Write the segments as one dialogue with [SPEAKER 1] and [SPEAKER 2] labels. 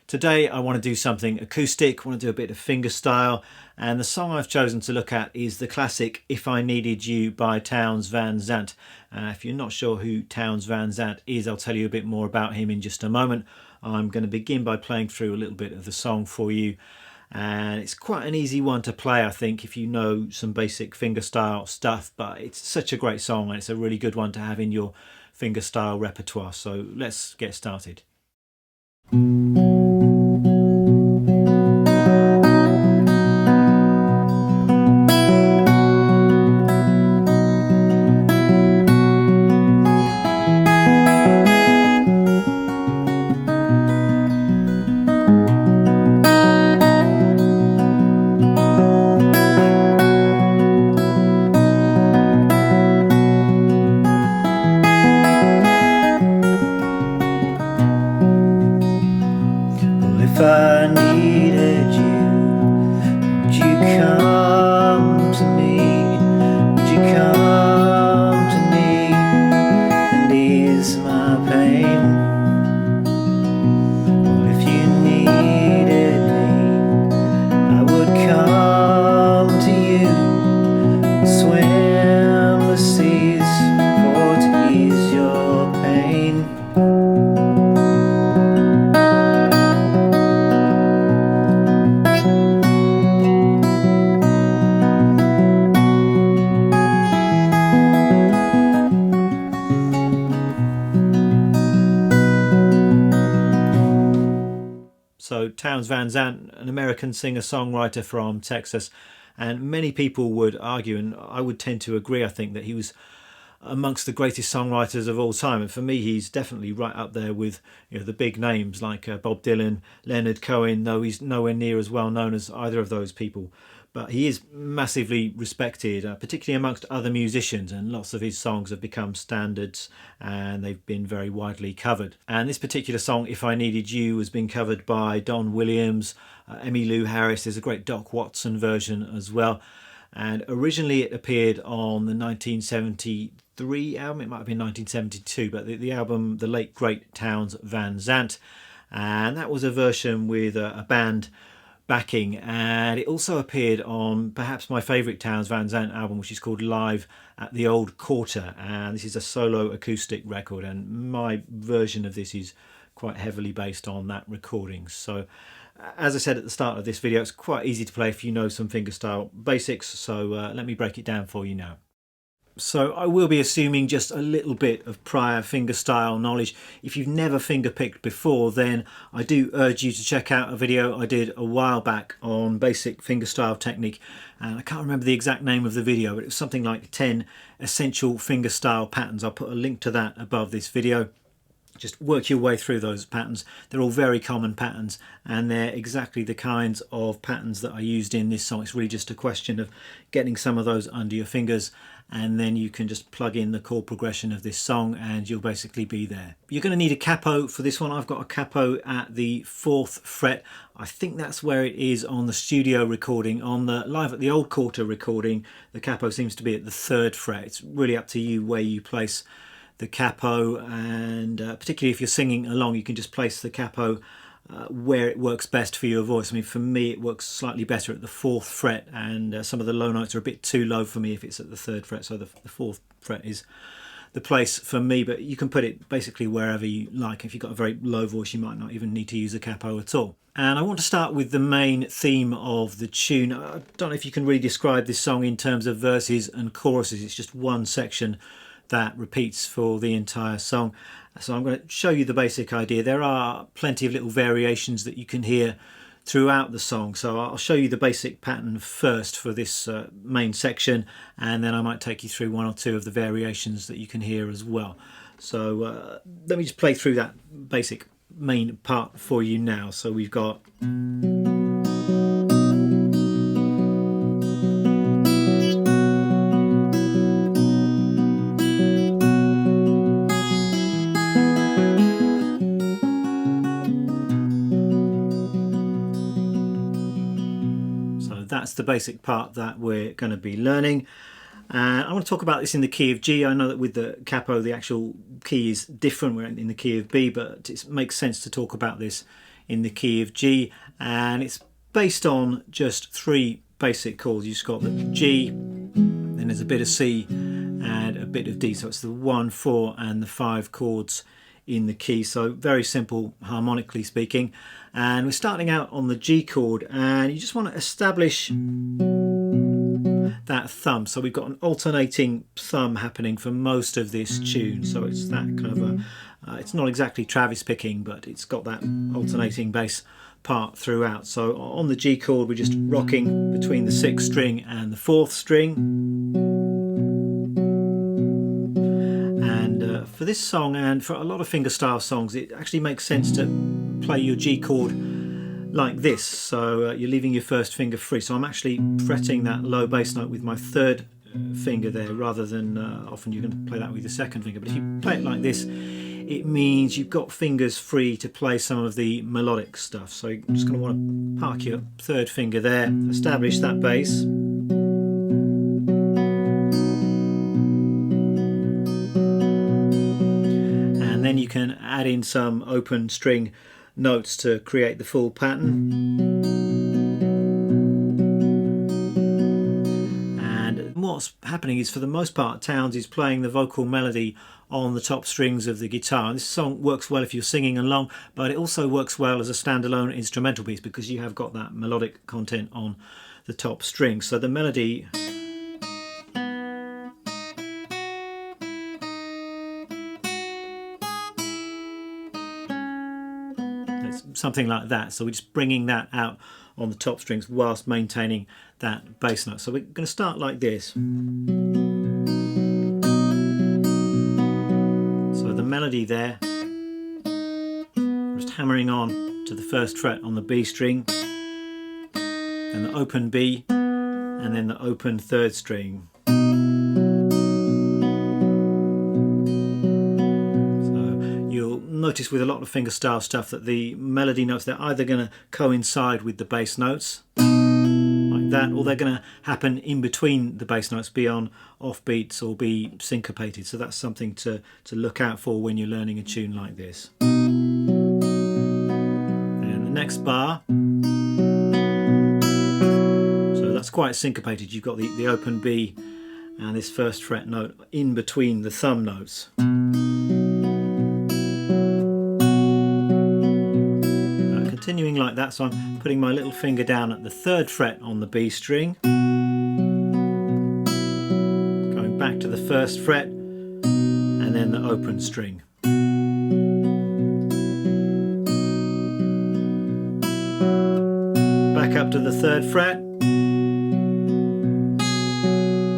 [SPEAKER 1] Today I want to do something acoustic, I want to do a bit of fingerstyle, and the song I've chosen to look at is the classic If I Needed You by Townes Van Zandt. If you're not sure who Townes Van Zandt is, I'll tell you a bit more about him in just a moment. I'm going to begin by playing through a little bit of the song for you, and it's quite an easy one to play, I think, if you know some basic fingerstyle stuff, but it's such a great song and it's a really good one to have in your fingerstyle repertoire. So let's get started.
[SPEAKER 2] If I needed you, would you come to me? Would you come to me and ease my pain? Well, if you needed me, I would come to you and swim the seas for to ease your pain.
[SPEAKER 1] So Townes Van Zandt, an American singer-songwriter from Texas, and many people would argue, and I would tend to agree, I think, that he was amongst the greatest songwriters of all time. And for me, he's definitely right up there with the big names like Bob Dylan, Leonard Cohen, though he's nowhere near as well known as either of those people. But he is massively respected, particularly amongst other musicians, and lots of his songs have become standards and they've been very widely covered. And this particular song, If I Needed You, has been covered by Don Williams, Emmylou Harris. There's a great Doc Watson version as well. And originally it appeared on the 1973 album, it might have been 1972, but the album, the late great Townes Van Zandt. And that was a version with a band backing, and it also appeared on perhaps my favourite Townes Van Zandt album, which is called Live at the Old Quarter, and this is a solo acoustic record, and my version of this is quite heavily based on that recording. So as I said at the start of this video, it's quite easy to play if you know some fingerstyle basics, so let me break it down for you now. So I will be assuming just a little bit of prior fingerstyle knowledge. If you've never fingerpicked before, then I do urge you to check out a video I did a while back on basic fingerstyle technique. And I can't remember the exact name of the video, but it was something like 10 essential fingerstyle patterns. I'll put a link to that above this video. Just work your way through those patterns. They're all very common patterns, and they're exactly the kinds of patterns that I used in this song. It's really just a question of getting some of those under your fingers, and then you can just plug in the chord progression of this song and you'll basically be there. You're going to need a capo for this one. I've got a capo at the 4th fret. I think that's where it is on the studio recording. On the Live at the Old Quarter recording, the capo seems to be at the 3rd fret. It's really up to you where you place the capo, and particularly if you're singing along, you can just place the capo where it works best for your voice. I mean, for me it works slightly better at the 4th fret, and some of the low notes are a bit too low for me if it's at the 3rd fret, so the 4th fret is the place for me, but you can put it basically wherever you like. If you've got a very low voice, you might not even need to use a capo at all. And I want to start with the main theme of the tune. I don't know if you can really describe this song in terms of verses and choruses. It's just one section that repeats for the entire song. So I'm going to show you the basic idea. There are plenty of little variations that you can hear throughout the song, so I'll show you the basic pattern first for this main section, and then I might take you through one or two of the variations that you can hear as well. So let me just play through that basic main part for you now. So we've got that's the basic part that we're going to be learning. I want to talk about this in the key of G. I know that with the capo the actual key is different, we're in the key of B, but it makes sense to talk about this in the key of G, and it's based on just 3 basic chords. You've just got the G, then there's a bit of C and a bit of D, so it's the 1, 4 and the 5 chords in the key, so very simple harmonically speaking. And we're starting out on the G chord, and you just want to establish that thumb. So we've got an alternating thumb happening for most of this tune, so it's that kind of a it's not exactly Travis picking, but it's got that alternating bass part throughout. So on the G chord we're just rocking between the 6th string and the 4th string. For this song, and for a lot of fingerstyle songs, it actually makes sense to play your G chord like this. So you're leaving your first finger free. So I'm actually fretting that low bass note with my 3rd finger there, rather than often you can play that with your 2nd finger. But if you play it like this, it means you've got fingers free to play some of the melodic stuff. So you're just going to want to park your 3rd finger there, establish that bass. Then you can add in some open string notes to create the full pattern. And what's happening is, for the most part, Townes is playing the vocal melody on the top strings of the guitar. And this song works well if you're singing along, but it also works well as a standalone instrumental piece because you have got that melodic content on the top strings. So the melody something like that. So we're just bringing that out on the top strings whilst maintaining that bass note. So we're going to start like this. So the melody there, just hammering on to the 1st fret on the B string, then the open B, and then the open 3rd string. Notice with a lot of fingerstyle stuff that the melody notes, they're either going to coincide with the bass notes like that, or they're going to happen in between the bass notes, be on offbeats or be syncopated. So that's something to look out for when you're learning a tune like this. And the next bar, so that's quite syncopated. You've got the open B and this 1st fret note in between the thumb notes. Continuing like that, so I'm putting my little finger down at the 3rd fret on the B string, going back to the 1st fret, and then the open string. Back up to the 3rd fret,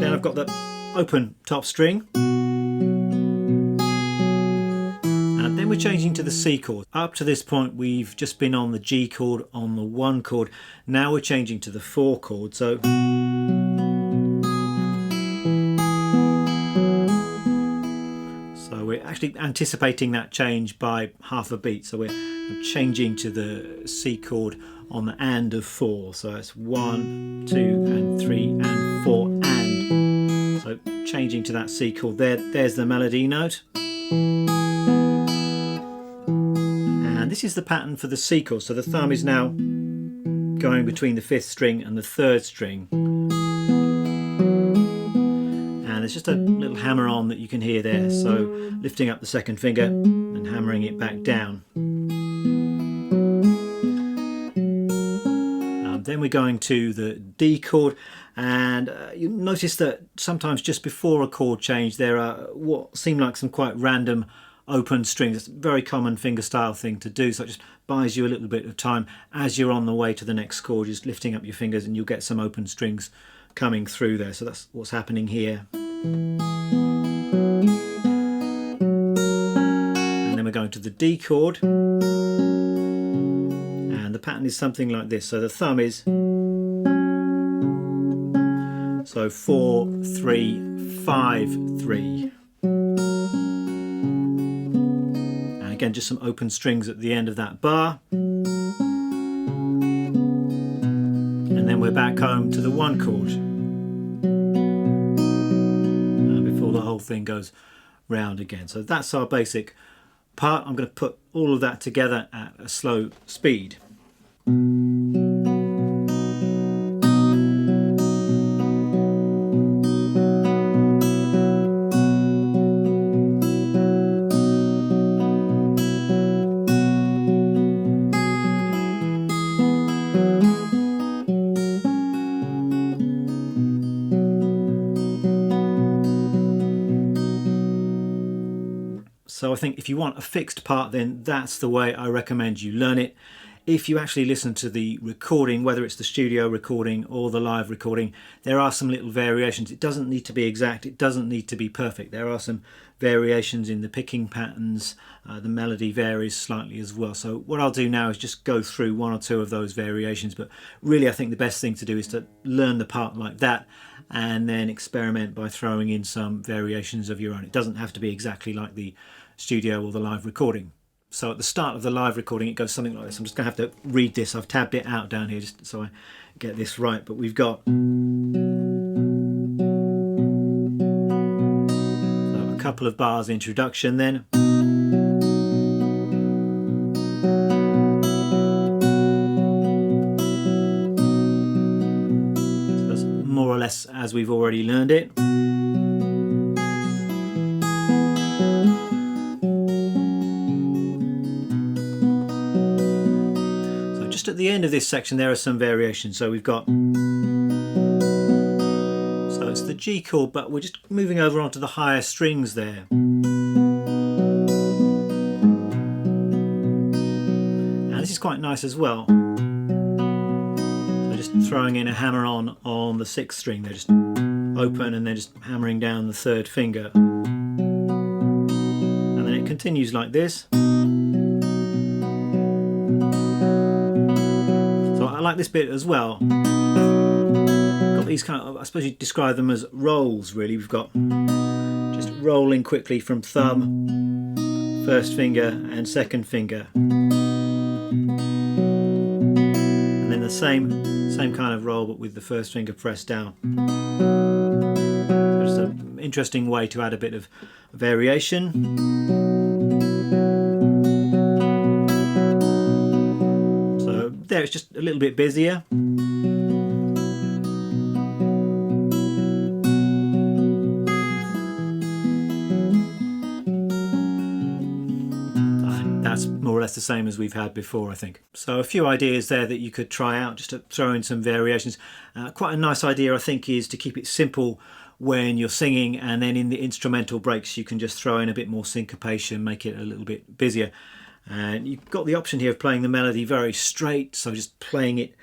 [SPEAKER 1] then I've got the open top string. Then we're changing to the C chord. Up to this point we've just been on the G chord, on the 1 chord. Now we're changing to the 4 chord. So we're actually anticipating that change by half a beat. So we're changing to the C chord on the and of 4. So it's 1, 2 and 3 and 4 and. So changing to that C chord there. There's the melody note. And this is the pattern for the C chord. So the thumb is now going between the 5th string and the 3rd string. And there's just a little hammer on that you can hear there. So lifting up the 2nd finger and hammering it back down. Then we're going to the D chord, and you notice that sometimes just before a chord change there are what seem like some quite random open strings. It's a very common fingerstyle thing to do, so it just buys you a little bit of time as you're on the way to the next chord, just lifting up your fingers and you'll get some open strings coming through there. So that's what's happening here. And then we're going to the D chord, and the pattern is something like this. So the thumb is 4, 3, 5, 3. Again, just some open strings at the end of that bar. And then we're back home to the 1 chord before the whole thing goes round again. So that's our basic part. I'm going to put all of that together at a slow speed. So I think if you want a fixed part, then that's the way I recommend you learn it. If you actually listen to the recording, whether it's the studio recording or the live recording, there are some little variations. It doesn't need to be exact, it doesn't need to be perfect. There are some variations in the picking patterns, the melody varies slightly as well. So what I'll do now is just go through one or two of those variations, but really I think the best thing to do is to learn the part like that and then experiment by throwing in some variations of your own. It doesn't have to be exactly like the studio or the live recording. So at the start of the live recording it goes something like this. I'm just going to have to read this. I've tabbed it out down here just so I get this right, but we've got so a couple of bars introduction then. So that's more or less as we've already learned it. At the end of this section there are some variations. So we've got, so it's the G chord, but we're just moving over onto the higher strings there. And this is quite nice as well. So just throwing in a hammer on the 6th string, they're just open and then just hammering down the 3rd finger. And then it continues like this. I like this bit as well. Got these kind of, I suppose you'd describe them as rolls really. We've got just rolling quickly from thumb, 1st finger and 2nd finger. And then the same kind of roll but with the 1st finger pressed down. So just an interesting way to add a bit of variation. There it's just a little bit busier. That's more or less the same as we've had before, I think. So a few ideas there that you could try out just to throw in some variations. Quite a nice idea I think is to keep it simple when you're singing, and then in the instrumental breaks you can just throw in a bit more syncopation, make it a little bit busier. And you've got the option here of playing the melody very straight, so just playing it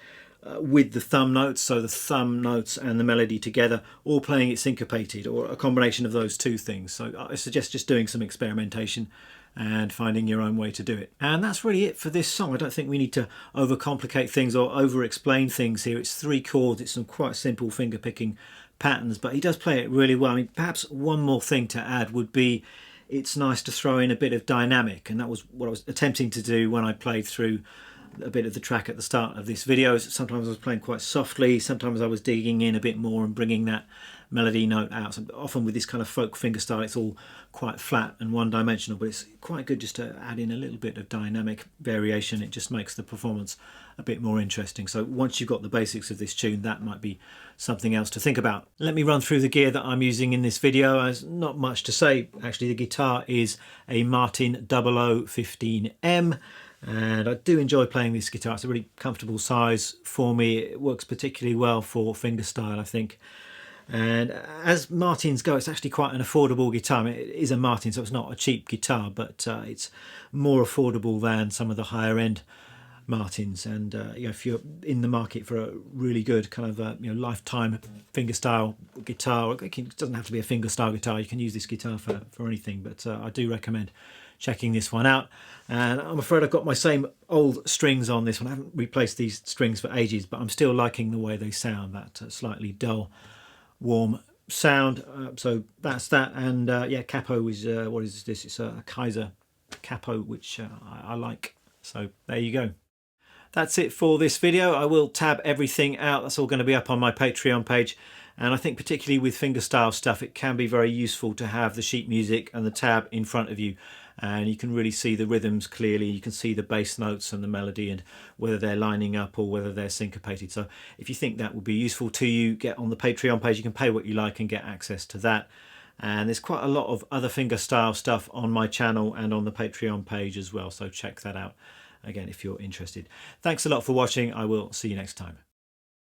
[SPEAKER 1] with the thumb notes, so the thumb notes and the melody together, or playing it syncopated, or a combination of those two things. So I suggest just doing some experimentation and finding your own way to do it. And that's really it for this song. I don't think we need to overcomplicate things or over-explain things here. It's 3 chords, it's some quite simple finger picking patterns, but he does play it really well. I mean, perhaps one more thing to add would be it's nice to throw in a bit of dynamic, and that was what I was attempting to do when I played through a bit of the track at the start of this video. Sometimes I was playing quite softly, sometimes I was digging in a bit more and bringing that melody note out. So often with this kind of folk fingerstyle it's all quite flat and one-dimensional, but it's quite good just to add in a little bit of dynamic variation. It just makes the performance a bit more interesting. So once you've got the basics of this tune, that might be something else to think about. Let me run through the gear that I'm using in this video. There's not much to say actually. The guitar is a Martin 0015M. And I do enjoy playing this guitar. It's a really comfortable size for me. It works particularly well for fingerstyle, I think. And as Martins go, it's actually quite an affordable guitar. I mean, it is a Martin, so it's not a cheap guitar, but it's more affordable than some of the higher end Martins. And you know, if you're in the market for a really good kind of lifetime fingerstyle guitar, it doesn't have to be a fingerstyle guitar. You can use this guitar for anything, but I do recommend checking this one out. And I'm afraid I've got my same old strings on this one. I haven't replaced these strings for ages, but I'm still liking the way they sound, that slightly dull, warm sound. So that's that. And yeah, capo is what is this? It's a Kaiser capo, which I like. So there you go. That's it for this video. I will tab everything out. That's all going to be up on my Patreon page. And I think particularly with fingerstyle stuff, it can be very useful to have the sheet music and the tab in front of you. and you can really see the rhythms clearly. You can see the bass notes and the melody and whether they're lining up or whether they're syncopated. So if you think that would be useful to you, get on the Patreon page. You can pay what you like and get access to that. And there's quite a lot of other fingerstyle stuff on my channel and on the Patreon page as well, so check that out again if you're interested. Thanks a lot for watching. I will see you next time.